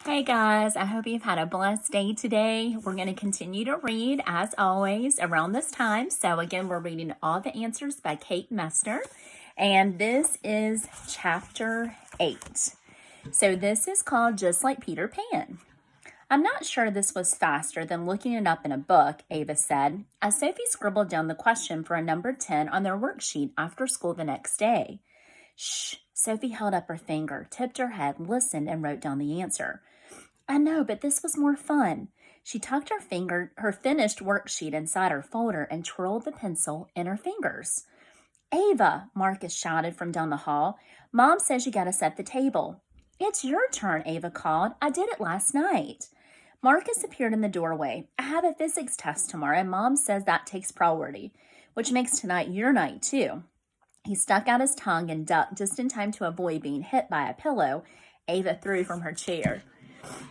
Hey guys, I hope you've had a blessed day today. We're going to continue to read, as always, around this time. So again, we're reading All the Answers by Kate Messner, and this is chapter 8. So this is called Just Like Peter Pan. I'm not sure this was faster than looking it up in a book, Ava said, as Sophie scribbled down the question for a number 10 on their worksheet after school the next day. Shh, Sophie held up her finger, tipped her head, listened, and wrote down the answer. I know, but this was more fun. She tucked her finished worksheet inside her folder and twirled the pencil in her fingers. Ava, Marcus shouted from down the hall. Mom says you gotta set the table. It's your turn, Ava called. I did it last night. Marcus appeared in the doorway. I have a physics test tomorrow, and Mom says that takes priority, which makes tonight your night, too. He stuck out his tongue and ducked just in time to avoid being hit by a pillow Ava threw from her chair.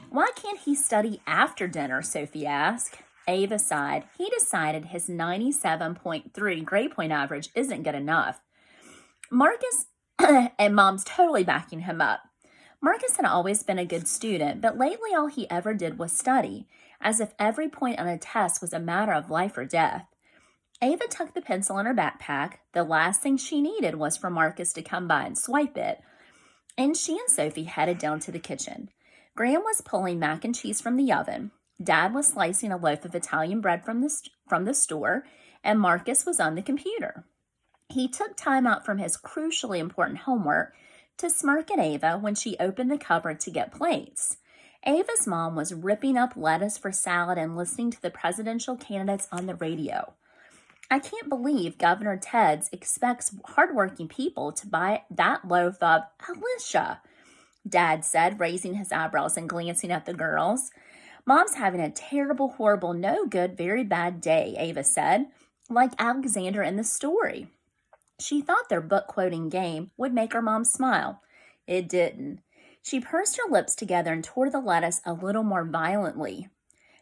Why can't he study after dinner? Sophie asked. Ava sighed. He decided his 97.3 grade point average isn't good enough. Marcus and Mom's totally backing him up. Marcus had always been a good student, but lately all he ever did was study, as if every point on a test was a matter of life or death. Ava tucked the pencil in her backpack. The last thing she needed was for Marcus to come by and swipe it. And she and Sophie headed down to the kitchen. Graham was pulling mac and cheese from the oven. Dad was slicing a loaf of Italian bread from the store, and Marcus was on the computer. He took time out from his crucially important homework to smirk at Ava when she opened the cupboard to get plates. Ava's mom was ripping up lettuce for salad and listening to the presidential candidates on the radio. I can't believe Governor Ted's expects hardworking people to buy that loaf of Alicia, Dad said, raising his eyebrows and glancing at the girls. Mom's having a terrible, horrible, no good, very bad day, Ava said, like Alexander in the story. She thought their book-quoting game would make her mom smile. It didn't. She pursed her lips together and tore the lettuce a little more violently.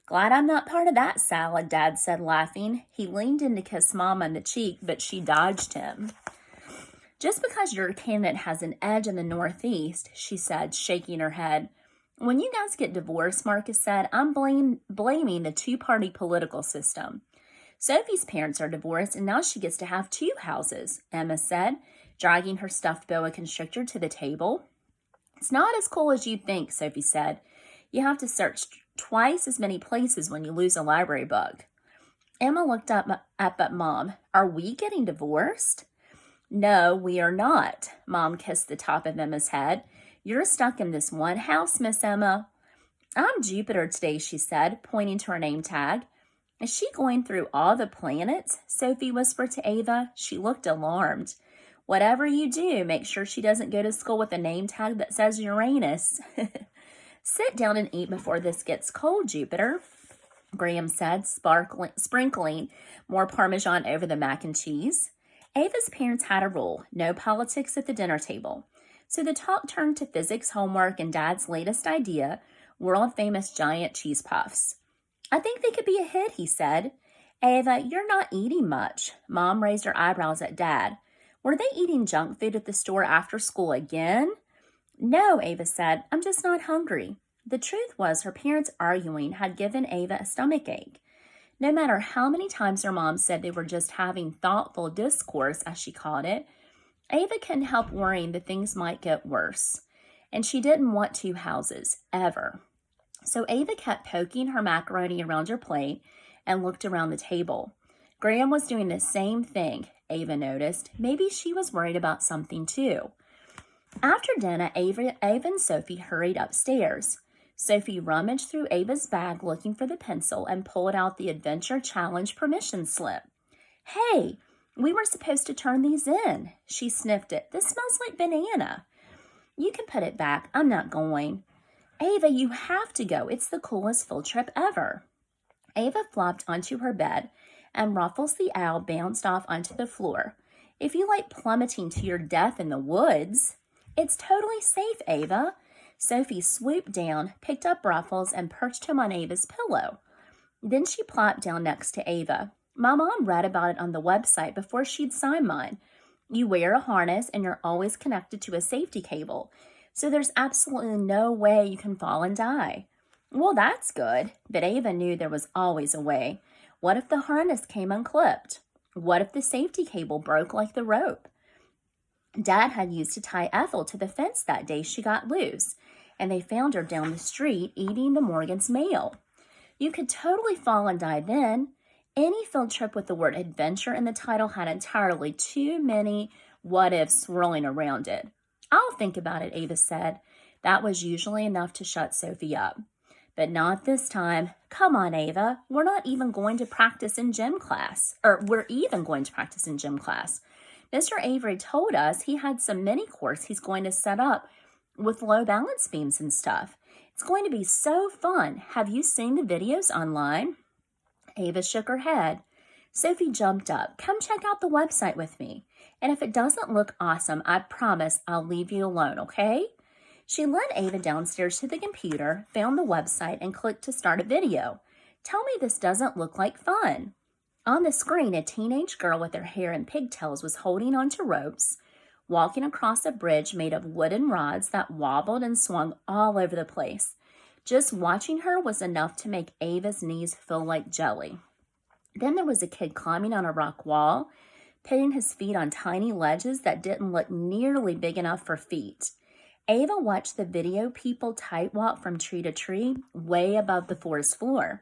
Glad I'm not part of that salad, Dad said, laughing. He leaned in to kiss Mom on the cheek, but she dodged him. Just because your candidate has an edge in the Northeast, she said, shaking her head. When you guys get divorced, Marcus said, I'm blaming the two-party political system. Sophie's parents are divorced, and now she gets to have two houses, Emma said, dragging her stuffed boa constrictor to the table. It's not as cool as you think, Sophie said. You have to search twice as many places when you lose a library book. Emma looked up at Mom. Are we getting divorced? No, we are not. Mom kissed the top of Emma's head. You're stuck in this one house, Miss Emma. I'm Jupiter today, she said, pointing to her name tag. Is she going through all the planets? Sophie whispered to Ava. She looked alarmed. Whatever you do, make sure she doesn't go to school with a name tag that says Uranus. Sit down and eat before this gets cold, Jupiter, Graham said, sprinkling more Parmesan over the mac and cheese. Ava's parents had a rule, no politics at the dinner table. So the talk turned to physics homework and Dad's latest idea, world-famous giant cheese puffs. I think they could be a hit, he said. Ava, you're not eating much. Mom raised her eyebrows at Dad. Were they eating junk food at the store after school again? No, Ava said. I'm just not hungry. The truth was her parents' arguing had given Ava a stomachache. No matter how many times her mom said they were just having thoughtful discourse, as she called it, Ava couldn't help worrying that things might get worse. And she didn't want two houses, ever. So Ava kept poking her macaroni around her plate and looked around the table. Graham was doing the same thing, Ava noticed. Maybe she was worried about something too. After dinner, Ava and Sophie hurried upstairs. Sophie rummaged through Ava's bag looking for the pencil and pulled out the Adventure Challenge permission slip. Hey, we were supposed to turn these in. She sniffed it. This smells like banana. You can put it back. I'm not going. Ava, you have to go. It's the coolest field trip ever. Ava flopped onto her bed, and Ruffles the owl bounced off onto the floor. If you like plummeting to your death in the woods, it's totally safe, Ava. Sophie swooped down, picked up Ruffles, and perched him on Ava's pillow. Then she plopped down next to Ava. My mom read about it on the website before she'd signed mine. You wear a harness, and you're always connected to a safety cable. so there's absolutely no way you can fall and die. Well, that's good, but Ava knew there was always a way. What if the harness came unclipped? What if the safety cable broke like the rope Dad had used to tie Ethel to the fence that day she got loose, and they found her down the street eating the Morgan's mail? You could totally fall and die then. Any field trip with the word adventure in the title had entirely too many what ifs swirling around it. I'll think about it, Ava said. That was usually enough to shut Sophie up. But not this time. Come on, Ava. We're even going to practice in gym class. Mr. Avery told us he had some mini course he's going to set up with low balance beams and stuff. It's going to be so fun. Have you seen the videos online? Ava shook her head. Sophie jumped up. Come check out the website with me. And if it doesn't look awesome, I promise I'll leave you alone, okay? She led Ava downstairs to the computer, found the website, and clicked to start a video. Tell me this doesn't look like fun. On the screen, a teenage girl with her hair in pigtails was holding onto ropes, walking across a bridge made of wooden rods that wobbled and swung all over the place. Just watching her was enough to make Ava's knees feel like jelly. Then there was a kid climbing on a rock wall, putting his feet on tiny ledges that didn't look nearly big enough for feet. Ava watched the video people tight walk from tree to tree, way above the forest floor.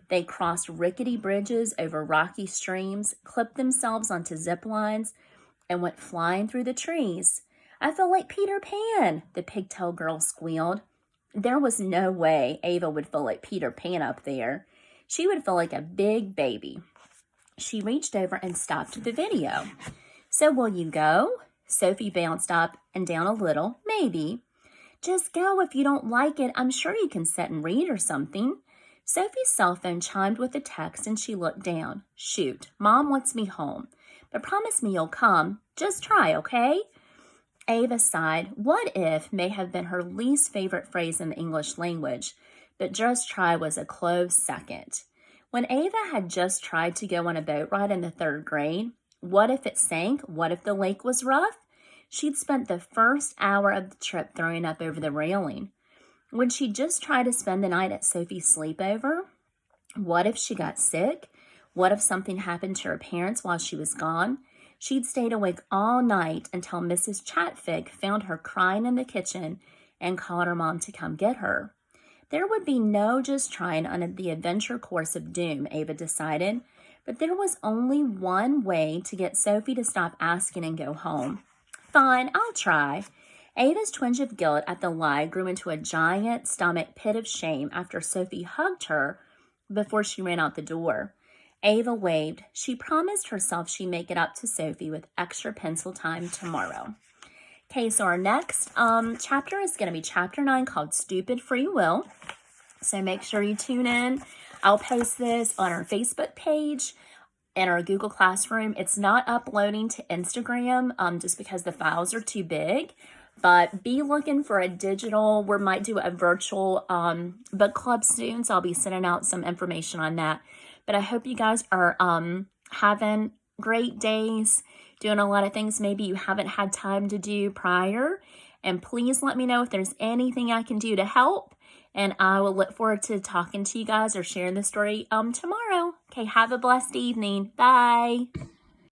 They crossed rickety bridges over rocky streams, clipped themselves onto zip lines, and went flying through the trees. I feel like Peter Pan, the pigtail girl squealed. There was no way Ava would feel like Peter Pan up there. She would feel like a big baby. She reached over and stopped the video. So will you go? Sophie bounced up and down a little. Maybe. Just go if you don't like it. I'm sure you can sit and read or something. Sophie's cell phone chimed with a text and she looked down. Shoot, Mom wants me home. But promise me you'll come. Just try, okay? Ava sighed. What if may have been her least favorite phrase in the English language, but just try was a close second. When Ava had just tried to go on a boat ride in the 3rd grade, what if it sank? What if the lake was rough? She'd spent the first hour of the trip throwing up over the railing. Would she just try to spend the night at Sophie's sleepover? What if she got sick? What if something happened to her parents while she was gone? She'd stayed awake all night until Mrs. Chatfig found her crying in the kitchen and called her mom to come get her. There would be no just trying on the adventure course of doom, Ava decided, but there was only one way to get Sophie to stop asking and go home. Fine, I'll try. Ava's twinge of guilt at the lie grew into a giant stomach pit of shame after Sophie hugged her before she ran out the door. Ava waved. She promised herself she'd make it up to Sophie with extra pencil time tomorrow. Okay, so our next chapter is going to be chapter 9 called Stupid Free Will. So make sure you tune in. I'll post this on our Facebook page and our Google Classroom. It's not uploading to Instagram just because the files are too big. But be looking for a digital. We might do a virtual book club soon, so I'll be sending out some information on that. But I hope you guys are having great days, doing a lot of things maybe you haven't had time to do prior. And please let me know if there's anything I can do to help. And I will look forward to talking to you guys or sharing the story tomorrow. Okay, have a blessed evening. Bye.